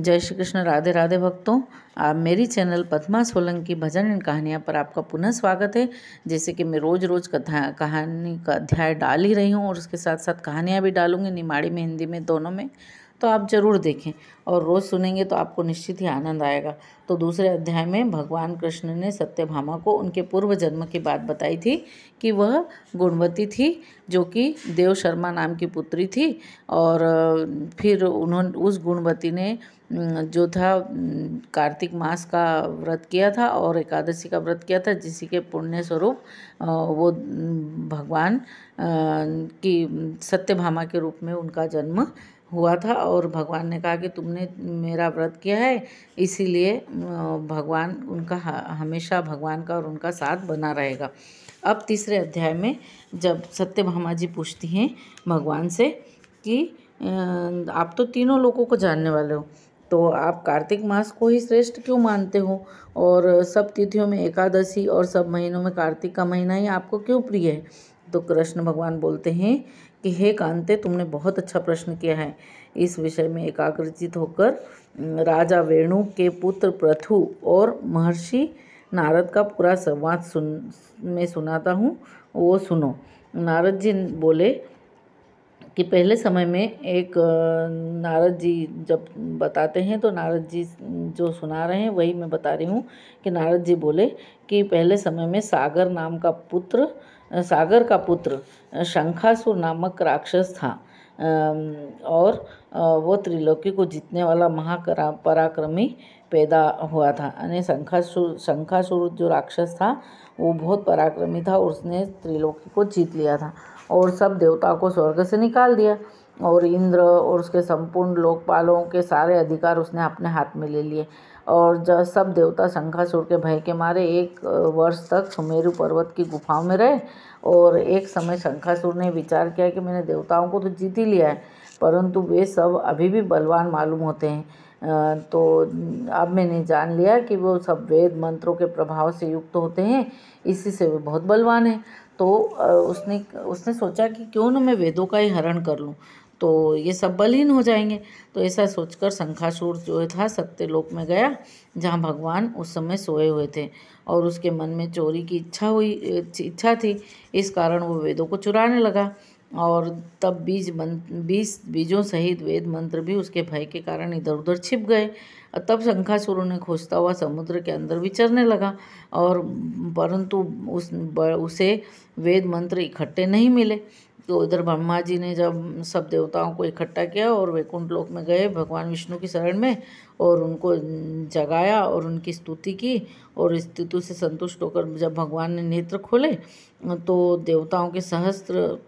जय श्री कृष्ण। राधे राधे भक्तों, आप मेरी channel Padma Solanki bhajan and कहानियाँ पर आपका पुनः स्वागत है। जैसे कि मैं रोज़ रोज़ कहानी का अध्याय डाल ही रही हूँ और उसके साथ साथ कहानियाँ भी डालूँगी, निमाड़ी में, हिंदी में, दोनों में। तो आप ज़रूर देखें और रोज़ सुनेंगे तो आपको निश्चित ही आनंद आएगा। तो दूसरे अध्याय में भगवान कृष्ण ने सत्यभामा को उनके पूर्व जन्म की बात बताई थी कि वह गुणवती थी, जो कि देव शर्मा नाम की पुत्री थी। और फिर उन्होंने उस गुणवती ने जो था कार्तिक मास का व्रत किया था और एकादशी का व्रत किया था, जिसी के पुण्य स्वरूप वो भगवान की सत्यभामा के रूप में उनका जन्म हुआ था। और भगवान ने कहा कि तुमने मेरा व्रत किया है, इसीलिए भगवान उनका हमेशा भगवान का और उनका साथ बना रहेगा। अब तीसरे अध्याय में जब सत्यभामा जी पूछती हैं भगवान से कि आप तो तीनों लोगों को जानने वाले हो, तो आप कार्तिक मास को ही श्रेष्ठ क्यों मानते हो, और सब तिथियों में एकादशी और सब महीनों में कार्तिक का महीना ही आपको क्यों प्रिय है। तो कृष्ण भगवान बोलते हैं कि हे कांते, तुमने बहुत अच्छा प्रश्न किया है। इस विषय में एकाग्रचित होकर राजा वेणु के पुत्र पृथु और महर्षि नारद का पूरा संवाद मैं सुनाता हूँ, वो सुनो। नारद जी बोले कि पहले समय में एक नारद जी जब बताते हैं, तो नारद जी जो सुना रहे हैं वही मैं बता रही हूँ कि नारद जी बोले कि पहले समय में सागर का पुत्र शंखासुर नामक राक्षस था। और वो त्रिलोकी को जीतने वाला महापराक्रमी पैदा हुआ था। यानी शंखासुर जो राक्षस था वो बहुत पराक्रमी था और उसने त्रिलोकी को जीत लिया था और सब देवताओं को स्वर्ग से निकाल दिया और इंद्र और उसके संपूर्ण लोकपालों के सारे अधिकार उसने अपने हाथ में ले लिए। और जब सब देवता शंखासुर के भय के मारे 1 वर्ष तक सुमेरु पर्वत की गुफाओं में रहे। और एक समय शंखासुर ने विचार किया कि मैंने देवताओं को तो जीत ही लिया है, परंतु वे सब अभी भी बलवान मालूम होते हैं। तो अब मैंने जान लिया कि वो सब वेद मंत्रों के प्रभाव से युक्त होते हैं, इसी से वे बहुत बलवान हैं। तो उसने सोचा कि क्यों न मैं वेदों का ही हरण कर लूँ, तो ये सब बलहीन हो जाएंगे। तो ऐसा सोचकर शंखासुर जो था सत्यलोक में गया, जहाँ भगवान उस समय सोए हुए थे, और उसके मन में चोरी की इच्छा थी। इस कारण वो वेदों को चुराने लगा और तब 20 बीजों सहित वेद मंत्र भी उसके भय के कारण इधर उधर छिप गए। तब शंखासुर ने खोजता हुआ समुद्र के अंदर विचरने लगा, और परंतु उसे वेद मंत्र इकट्ठे नहीं मिले। तो इधर ब्रह्मा जी ने जब सब देवताओं को इकट्ठा किया और वैकुंठ लोक में गए भगवान विष्णु की शरण में, और उनको जगाया और उनकी स्तुति की, और स्तुति से संतुष्ट होकर जब भगवान ने नेत्र खोले तो देवताओं के सहस्त्र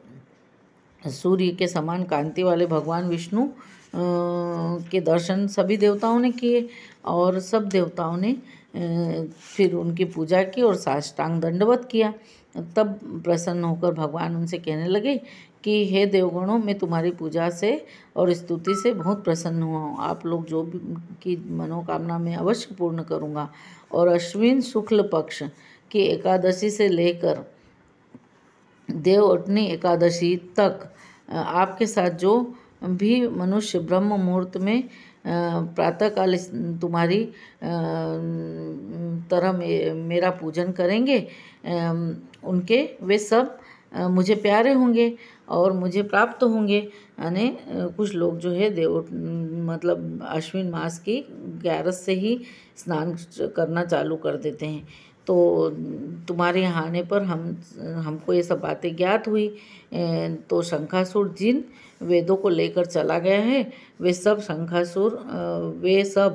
सूर्य के समान कांति वाले भगवान विष्णु के दर्शन सभी देवताओं ने किए। और सब देवताओं ने फिर उनकी पूजा की और साष्टांग दंडवत किया। तब प्रसन्न होकर भगवान उनसे कहने लगे कि हे देवगणों, मैं तुम्हारी पूजा से और स्तुति से बहुत प्रसन्न हुआ हूँ। आप लोग जो भी की मनोकामना मैं अवश्य पूर्ण करूँगा। और अश्विन शुक्ल पक्ष की एकादशी से लेकर देवउठनी एकादशी तक आपके साथ जो भी मनुष्य ब्रह्म मुहूर्त में प्रातःकाल तुम्हारी तरह मेरा पूजन करेंगे, उनके वे सब मुझे प्यारे होंगे और मुझे प्राप्त होंगे। यानी कुछ लोग जो है मतलब अश्विन मास की 11 से ही स्नान करना चालू कर देते हैं। तो तुम्हारे यहाँ आने पर हमको ये सब बातें ज्ञात हुई। तो शंखासुर जिन वेदों को लेकर चला गया है, वे सब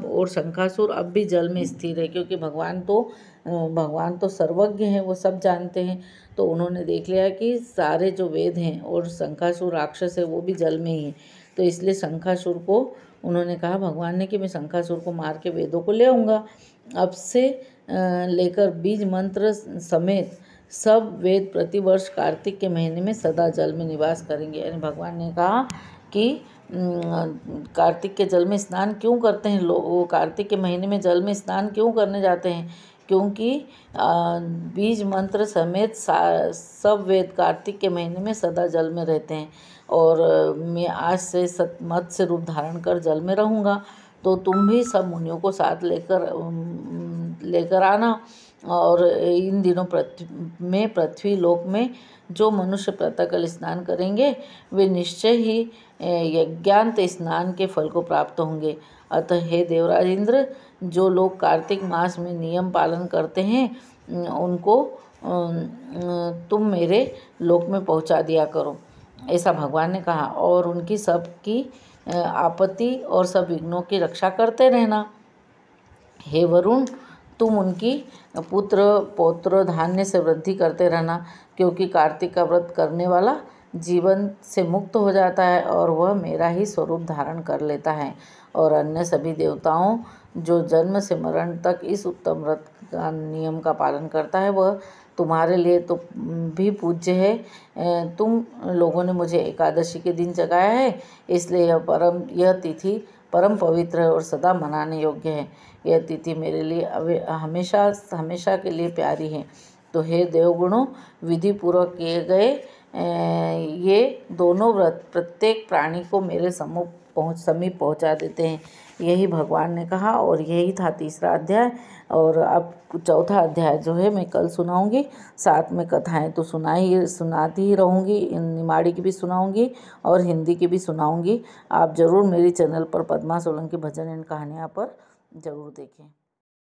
और शंखासुर अब भी जल में स्थिर है, क्योंकि भगवान तो सर्वज्ञ हैं, वो सब जानते हैं। तो उन्होंने देख लिया कि सारे जो वेद हैं और शंखासुर राक्षस है वो भी जल में ही है। तो इसलिए शंखासुर को उन्होंने कहा भगवान ने कि मैं शंखासुर को मार के वेदों को ले आऊँगा। अब से लेकर बीज मंत्र समेत सब वेद प्रतिवर्ष कार्तिक के महीने में सदा जल में निवास करेंगे। यानी भगवान ने कहा कि कार्तिक के जल में स्नान क्यों करते हैं लोग, वो कार्तिक के महीने में जल में स्नान क्यों करने जाते हैं, क्योंकि बीज मंत्र समेत सब वेद कार्तिक के महीने में सदा जल में रहते हैं। और मैं आज से मत्स्य रूप धारण कर जल में रहूँगा। तो तुम भी सब मुनियों को साथ लेकर आना। और इन दिनों पृथ्वी लोक में जो मनुष्य प्रातःकाल स्नान करेंगे वे निश्चय ही यज्ञांत स्नान के फल को प्राप्त होंगे। अतः हे देवराज इंद्र, जो लोग कार्तिक मास में नियम पालन करते हैं उनको तुम मेरे लोक में पहुंचा दिया करो, ऐसा भगवान ने कहा। और उनकी सबकी आपत्ति और सब विघ्नों की रक्षा करते रहना। हे वरुण, तुम उनकी पुत्र पौत्र धान्य से वृद्धि करते रहना, क्योंकि कार्तिक का व्रत करने वाला जीवन से मुक्त हो जाता है और वह मेरा ही स्वरूप धारण कर लेता है। और अन्य सभी देवताओं जो जन्म से मरण तक इस उत्तम व्रत का नियम का पालन करता है वह तुम्हारे लिए तो भी पूज्य है। तुम लोगों ने मुझे एकादशी के दिन जगाया है, इसलिए यह तिथि परम पवित्र है और सदा मनाने योग्य है। यह तिथि मेरे लिए हमेशा के लिए प्यारी है। तो हे देवगुणों, विधि पूर्वक किए गए ये दोनों व्रत प्रत्येक प्राणी को मेरे समीप पहुंचा देते हैं। यही भगवान ने कहा और यही था तीसरा अध्याय। और अब चौथा अध्याय जो है मैं कल सुनाऊंगी। साथ में कथाएं तो सुनाती ही रहूँगी, निमाड़ी की भी सुनाऊंगी और हिंदी की भी सुनाऊंगी। आप ज़रूर मेरी चैनल पर पद्मा सोलंकी भजन एंड कहानियाँ पर ज़रूर देखें।